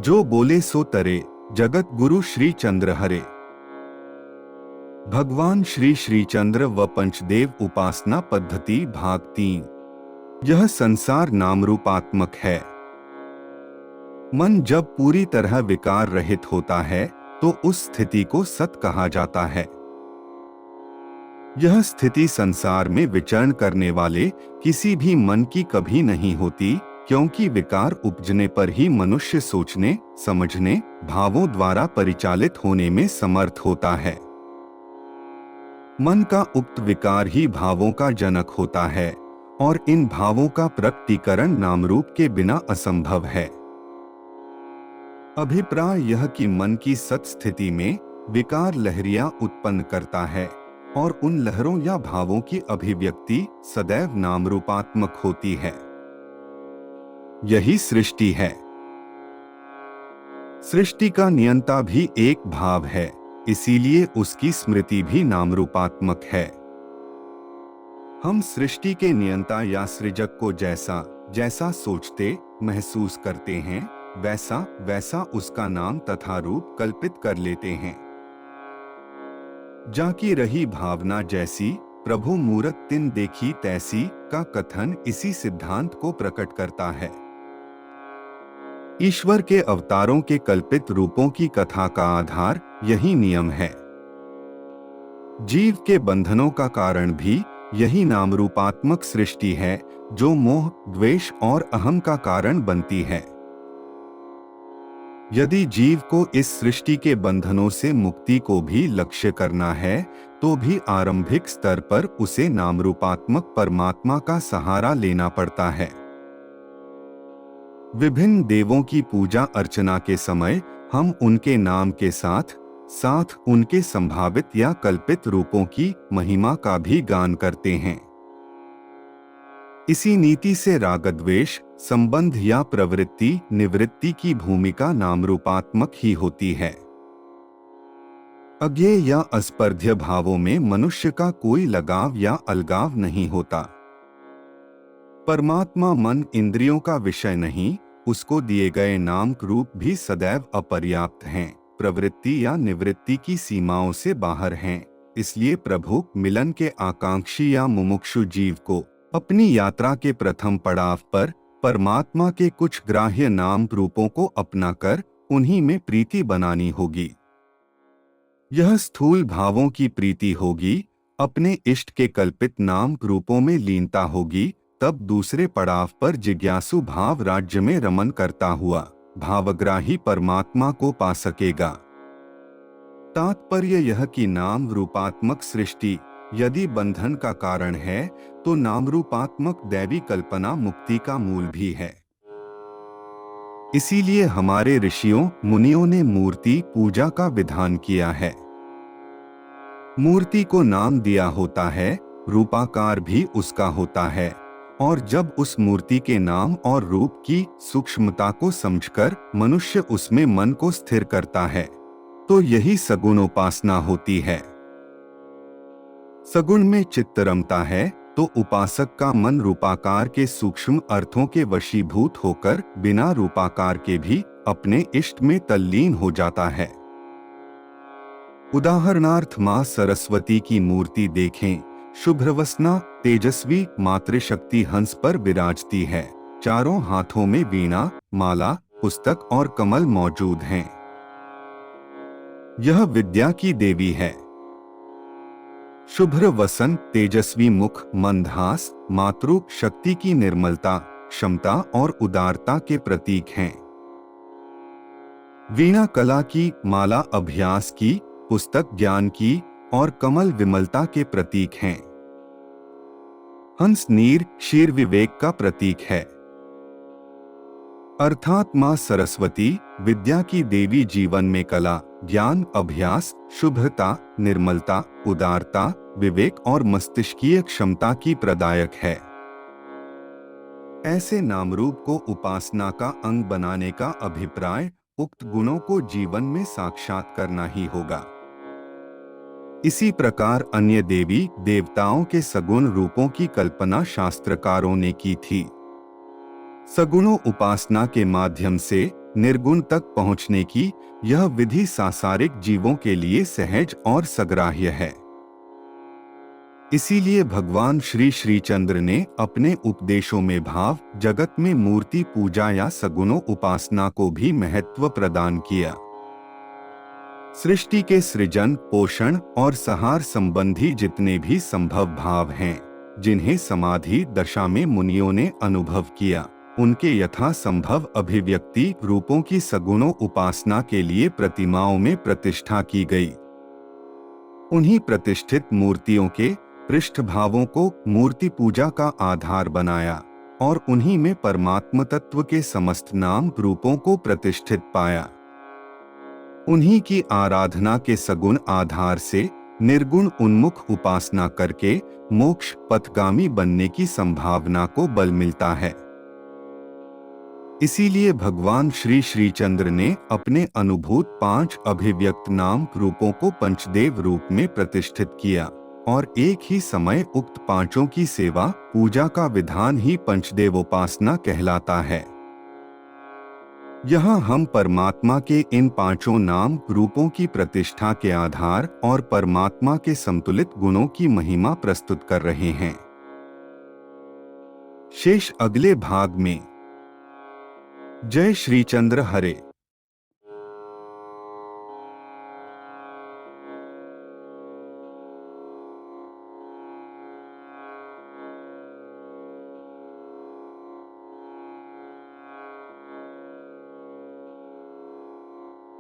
जो बोले सो तरे, जगत गुरु श्री चंद्र हरे। भगवान श्री श्रीचंद्र व पंचदेव उपासना पद्धति भाग 3। यह संसार नामरूपात्मक है। मन जब पूरी तरह विकार रहित होता है तो उस स्थिति को सत कहा जाता है। यह स्थिति संसार में विचरण करने वाले किसी भी मन की कभी नहीं होती, क्योंकि विकार उपजने पर ही मनुष्य सोचने, समझने, भावों द्वारा परिचालित होने में समर्थ होता है। मन का उक्त विकार ही भावों का जनक होता है और इन भावों का प्रकटीकरण नामरूप के बिना असंभव है। अभिप्राय यह कि मन की सत स्थिति में विकार लहरियां उत्पन्न करता है और उन लहरों या भावों की अभिव्यक्ति सदैव नामरूपात्मक होती है। यही सृष्टि है। सृष्टि का नियंता भी एक भाव है, इसीलिए उसकी स्मृति भी नामरूपात्मक है। हम सृष्टि के नियंता या सृजक को जैसा जैसा सोचते, महसूस करते हैं, वैसा वैसा उसका नाम तथा रूप कल्पित कर लेते हैं। जाकी रही भावना जैसी, प्रभु मूरत तिन देखी तैसी का कथन इसी सिद्धांत को प्रकट करता है। ईश्वर के अवतारों के कल्पित रूपों की कथा का आधार यही नियम है। जीव के बंधनों का कारण भी यही नामरूपात्मक सृष्टि है, जो मोह, द्वेष और अहम का कारण बनती है। यदि जीव को इस सृष्टि के बंधनों से मुक्ति को भी लक्ष्य करना है, तो भी आरंभिक स्तर पर उसे नामरूपात्मक परमात्मा का सहारा लेना पड़ता है। विभिन्न देवों की पूजा अर्चना के समय हम उनके नाम के साथ साथ उनके संभावित या कल्पित रूपों की महिमा का भी गान करते हैं। इसी नीति से रागद्वेष, संबंध या प्रवृत्ति निवृत्ति की भूमिका नामरूपात्मक ही होती है। अज्ञेय या अस्पर्ध्य भावों में मनुष्य का कोई लगाव या अलगाव नहीं होता। परमात्मा मन इंद्रियों का विषय नहीं, उसको दिए गए नाम रूप भी सदैव अपर्याप्त हैं, प्रवृत्ति या निवृत्ति की सीमाओं से बाहर हैं। इसलिए प्रभु मिलन के आकांक्षी या मुमुक्षु जीव को अपनी यात्रा के प्रथम पड़ाव पर परमात्मा के कुछ ग्राह्य नाम रूपों को अपनाकर उन्हीं में प्रीति बनानी होगी। यह स्थूल भावों की प्रीति होगी, अपने इष्ट के कल्पित नाम रूपों में लीनता होगी, तब दूसरे पड़ाव पर जिज्ञासु भाव राज्य में रमन करता हुआ भावग्राही परमात्मा को पा सकेगा। तात्पर्य यह कि नाम रूपात्मक सृष्टि यदि बंधन का कारण है, तो नामरूपात्मक दैवी कल्पना मुक्ति का मूल भी है। इसीलिए हमारे ऋषियों मुनियों ने मूर्ति पूजा का विधान किया है। मूर्ति को नाम दिया होता है, रूपाकार भी उसका होता है, और जब उस मूर्ति के नाम और रूप की सूक्ष्मता को समझकर मनुष्य उसमें मन को स्थिर करता है, तो यही सगुण उपासना होती है। सगुण में चित्त रमता है तो उपासक का मन रूपाकार के सूक्ष्म अर्थों के वशीभूत होकर बिना रूपाकार के भी अपने इष्ट में तल्लीन हो जाता है। उदाहरणार्थ मां सरस्वती की मूर्ति देखें। शुभ्रवसना तेजस्वी मातृशक्ति हंस पर विराजती है। चारों हाथों में वीणा, माला, पुस्तक और कमल मौजूद हैं। यह विद्या की देवी है। शुभ्र वसन, तेजस्वी मुख, मंदहास, मातृ शक्ति की निर्मलता, क्षमता और उदारता के प्रतीक हैं। वीणा कला की, माला अभ्यास की, पुस्तक ज्ञान की और कमल विमलता के प्रतीक हैं। हंस नीर, क्षीर विवेक का प्रतीक है। अर्थात मां सरस्वती विद्या की देवी जीवन में कला, ज्ञान, अभ्यास, शुभ्रता, निर्मलता, उदारता, विवेक और मस्तिष्कीय क्षमता की प्रदायक है। ऐसे नामरूप को उपासना का अंग बनाने का अभिप्राय उक्त गुणों को जीवन में साक्षात करना ही होगा। इसी प्रकार अन्य देवी देवताओं के सगुण रूपों की कल्पना शास्त्रकारों ने की थी। सगुणों उपासना के माध्यम से निर्गुण तक पहुँचने की यह विधि सांसारिक जीवों के लिए सहज और सग्राह्य है। इसीलिए भगवान श्री श्रीचंद्र ने अपने उपदेशों में भाव जगत में मूर्ति पूजा या सगुणों उपासना को भी महत्व प्रदान किया। सृष्टि के सृजन, पोषण और संहार संबंधी जितने भी संभव भाव हैं, जिन्हें समाधि दशा में मुनियों ने अनुभव किया, उनके यथा संभव अभिव्यक्ति रूपों की सगुणों उपासना के लिए प्रतिमाओं में प्रतिष्ठा की गई। उन्हीं प्रतिष्ठित मूर्तियों के पृष्ठभावों को मूर्ति पूजा का आधार बनाया और उन्हीं में परमात्म तत्व के समस्त नाम रूपों को प्रतिष्ठित पाया। उन्हीं की आराधना के सगुण आधार से निर्गुण उन्मुख उपासना करके मोक्ष पथगामी बनने की संभावना को बल मिलता है। इसीलिए भगवान श्री श्रीचंद्र ने अपने अनुभूत 5 अभिव्यक्त नाम रूपों को पंचदेव रूप में प्रतिष्ठित किया और एक ही समय उक्त पांचों की सेवा पूजा का विधान ही पंचदेवोपासना कहलाता है। यहाँ हम परमात्मा के इन 5 नाम रूपों की प्रतिष्ठा के आधार और परमात्मा के संतुलित गुणों की महिमा प्रस्तुत कर रहे हैं। शेष अगले भाग में। जय श्रीचंद्र हरे।